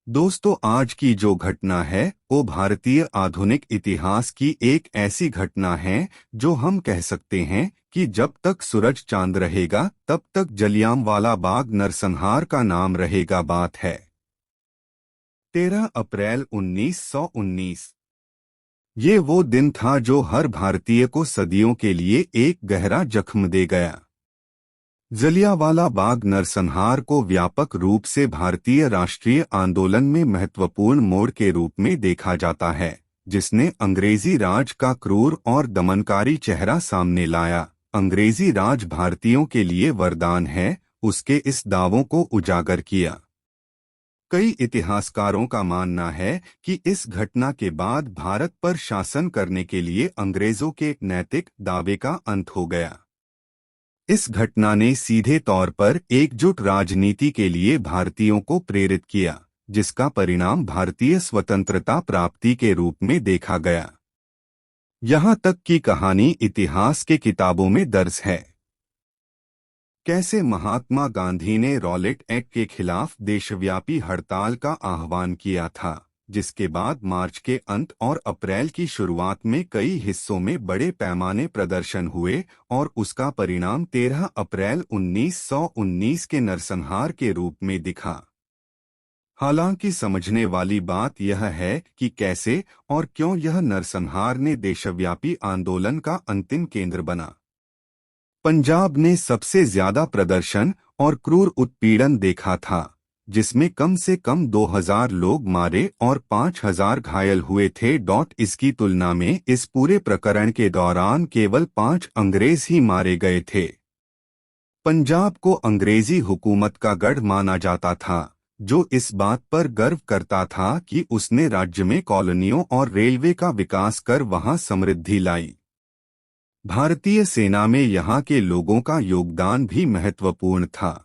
दोस्तों, आज की जो घटना है वो भारतीय आधुनिक इतिहास की एक ऐसी घटना है जो हम कह सकते हैं कि जब तक सूरज चांद रहेगा तब तक जलियांवाला बाग नरसंहार का नाम रहेगा। बात है 13 अप्रैल 1919। ये वो दिन था जो हर भारतीय को सदियों के लिए एक गहरा जख्म दे गया। जलियांवाला बाग नरसंहार को व्यापक रूप से भारतीय राष्ट्रीय आंदोलन में महत्वपूर्ण मोड़ के रूप में देखा जाता है, जिसने अंग्रेजी राज का क्रूर और दमनकारी चेहरा सामने लाया। अंग्रेजी राज भारतीयों के लिए वरदान है, उसके इस दावों को उजागर किया। कई इतिहासकारों का मानना है कि इस घटना के बाद भारत पर शासन करने के लिए अंग्रेजों के नैतिक दावे का अंत हो गया। इस घटना ने सीधे तौर पर एकजुट राजनीति के लिए भारतीयों को प्रेरित किया, जिसका परिणाम भारतीय स्वतंत्रता प्राप्ति के रूप में देखा गया। यहाँ तक की कहानी इतिहास के किताबों में दर्ज है। कैसे महात्मा गांधी ने रॉलेट एक्ट के खिलाफ देशव्यापी हड़ताल का आह्वान किया था, जिसके बाद मार्च के अंत और अप्रैल की शुरुआत में कई हिस्सों में बड़े पैमाने प्रदर्शन हुए और उसका परिणाम 13 अप्रैल 1919 के नरसंहार के रूप में दिखा। हालांकि समझने वाली बात यह है कि कैसे और क्यों यह नरसंहार ने देशव्यापी आंदोलन का अंतिम केंद्र बना। पंजाब ने सबसे ज्यादा प्रदर्शन और क्रूर उत्पीड़न देखा था, जिसमें कम से कम 2000 लोग मारे और 5000 घायल हुए थे। इसकी तुलना में इस पूरे प्रकरण के दौरान केवल 5 अंग्रेज ही मारे गए थे। पंजाब को अंग्रेजी हुकूमत का गढ़ माना जाता था, जो इस बात पर गर्व करता था कि उसने राज्य में कॉलोनियों और रेलवे का विकास कर वहां समृद्धि लाई। भारतीय सेना में यहाँ के लोगों का योगदान भी महत्वपूर्ण था।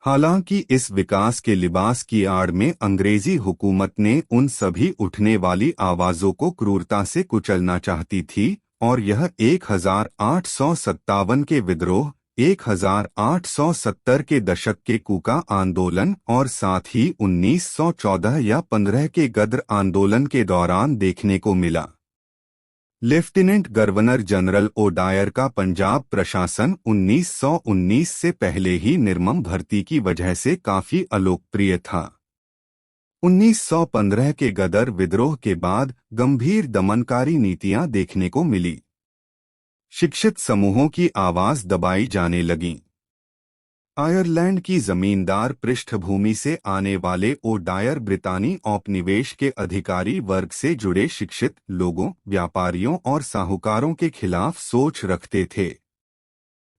हालांकि इस विकास के लिबास की आड़ में अंग्रेजी हुकूमत ने उन सभी उठने वाली आवाजों को क्रूरता से कुचलना चाहती थी, और यह 1857 के विद्रोह, 1870 के दशक के कूका आंदोलन और साथ ही 1914 या 15 के गद्र आंदोलन के दौरान देखने को मिला। लेफ्टिनेंट गवर्नर जनरल ओडायर का पंजाब प्रशासन 1919 से पहले ही निर्मम भर्ती की वजह से काफी अलोकप्रिय था। 1915 के गदर विद्रोह के बाद गंभीर दमनकारी नीतियां देखने को मिली। शिक्षित समूहों की आवाज दबाई जाने लगीं। आयरलैंड की जमींदार पृष्ठभूमि से आने वाले ओडायर ब्रितानी औपनिवेश के अधिकारी वर्ग से जुड़े शिक्षित लोगों, व्यापारियों और साहूकारों के खिलाफ सोच रखते थे,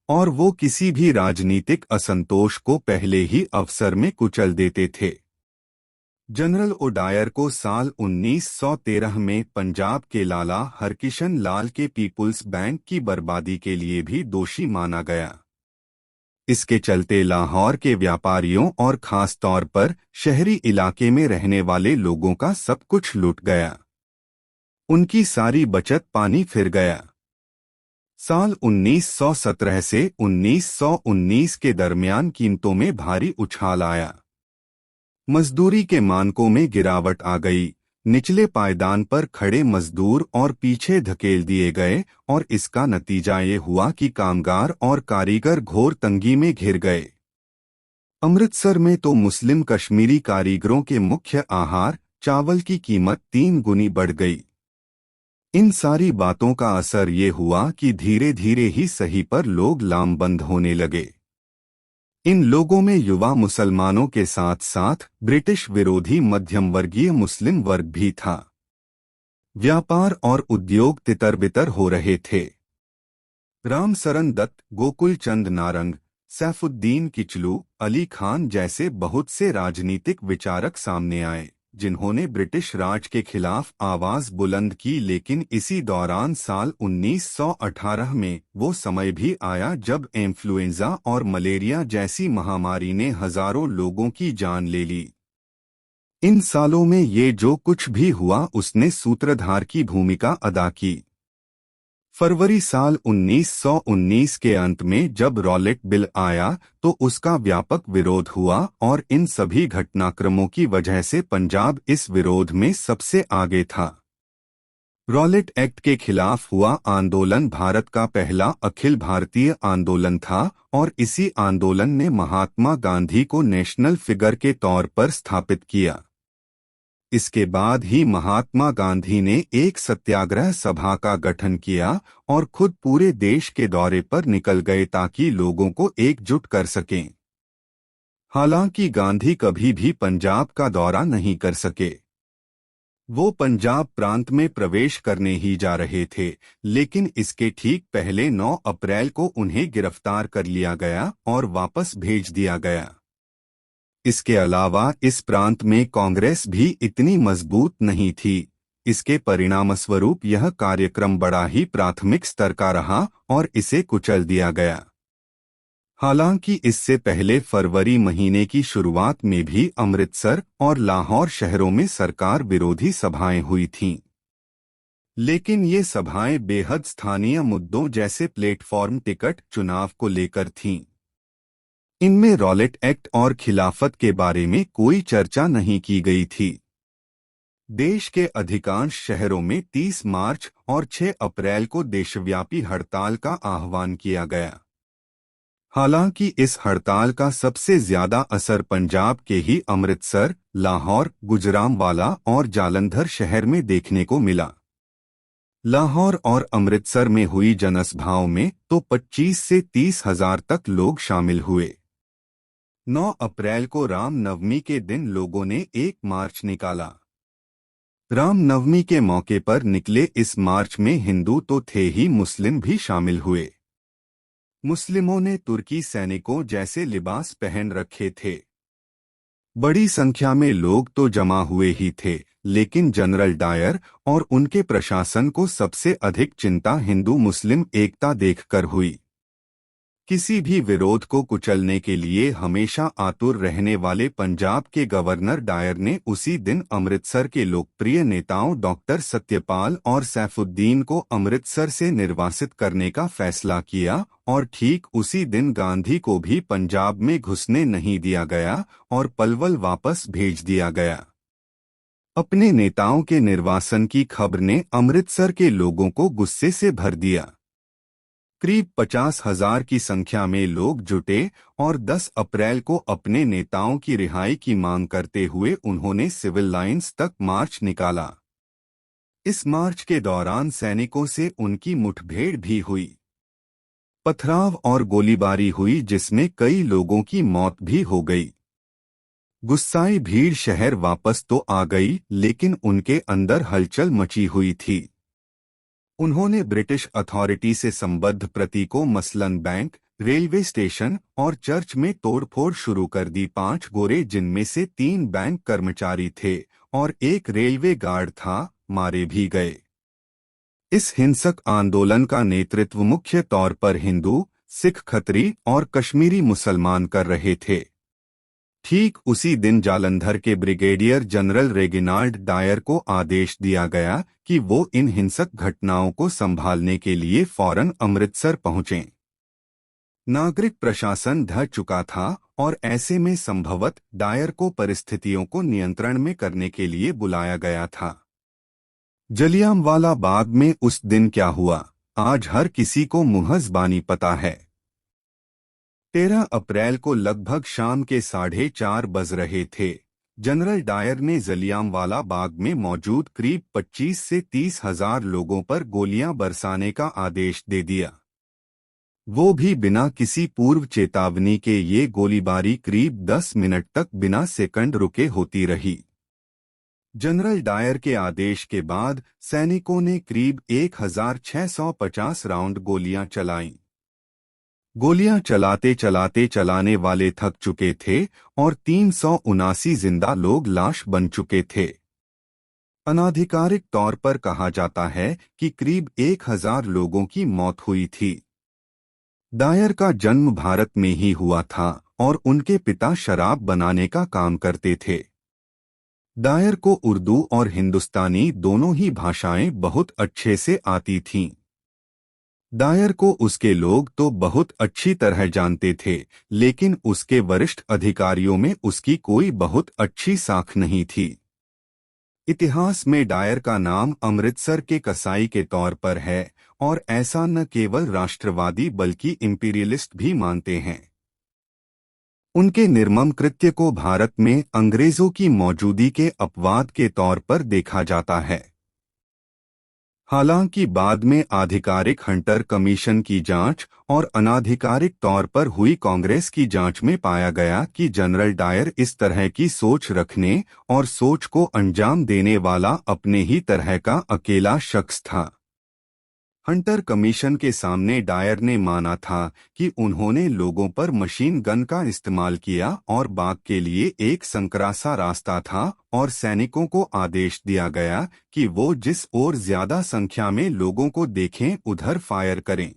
और वो किसी भी राजनीतिक असंतोष को पहले ही अवसर में कुचल देते थे। जनरल ओडायर को साल 1913 में पंजाब के लाला हरकिशन लाल के पीपुल्स बैंक की बर्बादी के लिए भी दोषी माना गया। इसके चलते लाहौर के व्यापारियों और खास तौर पर शहरी इलाके में रहने वाले लोगों का सब कुछ लूट गया। उनकी सारी बचत पानी फिर गया। साल 1917 से 1919 के दरमियान कीमतों में भारी उछाल आया। मजदूरी के मानकों में गिरावट आ गई। निचले पायदान पर खड़े मजदूर और पीछे धकेल दिए गए, और इसका नतीजा ये हुआ कि कामगार और कारीगर घोर तंगी में घिर गए। अमृतसर में तो मुस्लिम कश्मीरी कारीगरों के मुख्य आहार चावल की कीमत 3 गुनी बढ़ गई। इन सारी बातों का असर ये हुआ कि धीरे धीरे ही सही पर लोग लामबंद होने लगे। इन लोगों में युवा मुसलमानों के साथ साथ ब्रिटिश विरोधी मध्यम वर्गीय मुस्लिम वर्ग भी था। व्यापार और उद्योग तितर-बितर हो रहे थे। रामसरन दत्त, गोकुल चंद नारंग, सैफुद्दीन किचलू, अली खान जैसे बहुत से राजनीतिक विचारक सामने आए, जिन्होंने ब्रिटिश राज के खिलाफ आवाज बुलंद की। लेकिन इसी दौरान साल 1918 में वो समय भी आया जब इन्फ्लुएंजा और मलेरिया जैसी महामारी ने हजारों लोगों की जान ले ली। इन सालों में ये जो कुछ भी हुआ उसने सूत्रधार की भूमिका अदा की। फरवरी साल 1919 के अंत में जब रॉलेट बिल आया तो उसका व्यापक विरोध हुआ और इन सभी घटनाक्रमों की वजह से पंजाब इस विरोध में सबसे आगे था। रॉलेट एक्ट के खिलाफ हुआ आंदोलन भारत का पहला अखिल भारतीय आंदोलन था और इसी आंदोलन ने महात्मा गांधी को नेशनल फिगर के तौर पर स्थापित किया। इसके बाद ही महात्मा गांधी ने एक सत्याग्रह सभा का गठन किया और खुद पूरे देश के दौरे पर निकल गए ताकि लोगों को एकजुट कर सकें। हालांकि गांधी कभी भी पंजाब का दौरा नहीं कर सके। वो पंजाब प्रांत में प्रवेश करने ही जा रहे थे, लेकिन इसके ठीक पहले 9 अप्रैल को उन्हें गिरफ्तार कर लिया गया और वापस भेज दिया गया। इसके अलावा इस प्रांत में कांग्रेस भी इतनी मजबूत नहीं थी। इसके परिणामस्वरूप यह कार्यक्रम बड़ा ही प्राथमिक स्तर का रहा और इसे कुचल दिया गया। हालांकि इससे पहले फरवरी महीने की शुरुआत में भी अमृतसर और लाहौर शहरों में सरकार विरोधी सभाएं हुई थीं। लेकिन ये सभाएं बेहद स्थानीय मुद्दों जैसे प्लेटफॉर्म टिकट चुनाव को लेकर थीं। इनमें रॉलेट एक्ट और खिलाफत के बारे में कोई चर्चा नहीं की गई थी। देश के अधिकांश शहरों में 30 मार्च और 6 अप्रैल को देशव्यापी हड़ताल का आह्वान किया गया। हालांकि इस हड़ताल का सबसे ज्यादा असर पंजाब के ही अमृतसर, लाहौर, गुजरांवाला और जालंधर शहर में देखने को मिला। लाहौर और अमृतसर में हुई जनसभाओं में तो 25 से 30 हजार तक लोग शामिल हुए। 9 अप्रैल को रामनवमी के दिन लोगों ने एक मार्च निकाला। रामनवमी के मौके पर निकले इस मार्च में हिंदू तो थे ही, मुस्लिम भी शामिल हुए। मुस्लिमों ने तुर्की सैनिकों जैसे लिबास पहन रखे थे। बड़ी संख्या में लोग तो जमा हुए ही थे, लेकिन जनरल डायर और उनके प्रशासन को सबसे अधिक चिंता हिंदू मुस्लिम एकता देखकर हुई। किसी भी विरोध को कुचलने के लिए हमेशा आतुर रहने वाले पंजाब के गवर्नर डायर ने उसी दिन अमृतसर के लोकप्रिय नेताओं डॉक्टर सत्यपाल और सैफुद्दीन को अमृतसर से निर्वासित करने का फैसला किया और ठीक उसी दिन गांधी को भी पंजाब में घुसने नहीं दिया गया और पलवल वापस भेज दिया गया। अपने नेताओं के निर्वासन की खबर ने अमृतसर के लोगों को गुस्से से भर दिया। करीब 50,000 की संख्या में लोग जुटे और 10 अप्रैल को अपने नेताओं की रिहाई की मांग करते हुए उन्होंने सिविल लाइंस तक मार्च निकाला। इस मार्च के दौरान सैनिकों से उनकी मुठभेड़ भी हुई। पथराव और गोलीबारी हुई जिसमें कई लोगों की मौत भी हो गई। गुस्साई भीड़ शहर वापस तो आ गई, लेकिन उनके अंदर हलचल मची हुई थी। उन्होंने ब्रिटिश अथॉरिटी से संबद्ध प्रतीकों मसलन बैंक, रेलवे स्टेशन और चर्च में तोड़फोड़ शुरू कर दी। 5 गोरे, जिनमें से 3 बैंक कर्मचारी थे और एक रेलवे गार्ड था, मारे भी गए। इस हिंसक आंदोलन का नेतृत्व मुख्य तौर पर हिंदू, सिख, खत्री और कश्मीरी मुसलमान कर रहे थे। ठीक उसी दिन जालंधर के ब्रिगेडियर जनरल रेगिनाल्ड डायर को आदेश दिया गया कि वो इन हिंसक घटनाओं को संभालने के लिए फौरन अमृतसर पहुंचें। नागरिक प्रशासन ढह चुका था और ऐसे में संभवत डायर को परिस्थितियों को नियंत्रण में करने के लिए बुलाया गया था। जलियांवाला बाग में उस दिन क्या हुआ, आज हर किसी को मुहज़्ज़बानी पता है। 13 अप्रैल को लगभग शाम के 4:30 बज रहे थे। जनरल डायर ने जलियांवाला बाग में मौजूद करीब 25 से 30 हजार लोगों पर गोलियां बरसाने का आदेश दे दिया। वो भी बिना किसी पूर्व चेतावनी के। ये गोलीबारी करीब 10 मिनट तक बिना सेकंड रुके होती रही। जनरल डायर के आदेश के बाद सैनिकों ने करीब 1650 राउंड गोलियां चलाईं। गोलियां चलाते चलाते चलाने वाले थक चुके थे और 379 जिंदा लोग लाश बन चुके थे। अनाधिकारिक तौर पर कहा जाता है कि करीब 1000 लोगों की मौत हुई थी। डायर का जन्म भारत में ही हुआ था और उनके पिता शराब बनाने का काम करते थे। डायर को उर्दू और हिंदुस्तानी दोनों ही भाषाएं बहुत अच्छे से आती थीं। डायर को उसके लोग तो बहुत अच्छी तरह जानते थे, लेकिन उसके वरिष्ठ अधिकारियों में उसकी कोई बहुत अच्छी साख नहीं थी। इतिहास में डायर का नाम अमृतसर के कसाई के तौर पर है, और ऐसा न केवल राष्ट्रवादी बल्कि इंपीरियलिस्ट भी मानते हैं। उनके निर्मम कृत्य को भारत में अंग्रेजों की मौजूदगी के अपवाद के तौर पर देखा जाता है। हालांकि बाद में आधिकारिक हंटर कमीशन की जांच और अनाधिकारिक तौर पर हुई कांग्रेस की जांच में पाया गया कि जनरल डायर इस तरह की सोच रखने और सोच को अंजाम देने वाला अपने ही तरह का अकेला शख्स था। हंटर कमीशन के सामने डायर ने माना था कि उन्होंने लोगों पर मशीन गन का इस्तेमाल किया और बाग के लिए एक संकरासा रास्ता था, और सैनिकों को आदेश दिया गया कि वो जिस ओर ज्यादा संख्या में लोगों को देखें उधर फायर करें।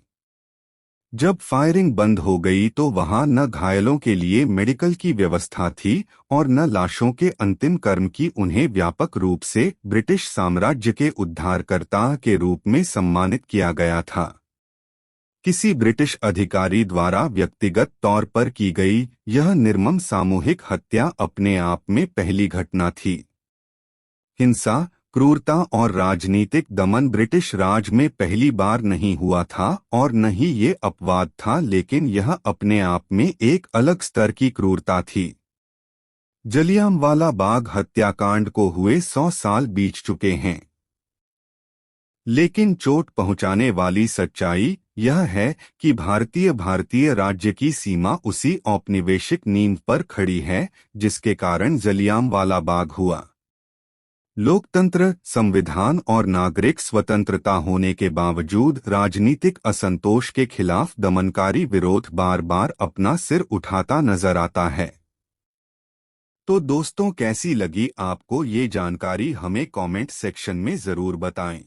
जब फायरिंग बंद हो गई तो वहां न घायलों के लिए मेडिकल की व्यवस्था थी और न लाशों के अंतिम कर्म की। उन्हें व्यापक रूप से ब्रिटिश साम्राज्य के उद्धारकर्ता के रूप में सम्मानित किया गया था। किसी ब्रिटिश अधिकारी द्वारा व्यक्तिगत तौर पर की गई यह निर्मम सामूहिक हत्या अपने आप में पहली घटना थी। हिंसा, क्रूरता और राजनीतिक दमन ब्रिटिश राज में पहली बार नहीं हुआ था, और न ही ये अपवाद था, लेकिन यह अपने आप में एक अलग स्तर की क्रूरता थी। जलियांवाला बाग हत्याकांड को हुए 100 साल बीत चुके हैं, लेकिन चोट पहुंचाने वाली सच्चाई यह है कि भारतीय राज्य की सीमा उसी औपनिवेशिक नींव पर खड़ी है जिसके कारण जलियांवाला बाग हुआ। लोकतंत्र, संविधान और नागरिक स्वतंत्रता होने के बावजूद राजनीतिक असंतोष के खिलाफ दमनकारी विरोध बार बार अपना सिर उठाता नजर आता है। तो दोस्तों, कैसी लगी आपको ये जानकारी? हमें कमेंट सेक्शन में जरूर बताएं।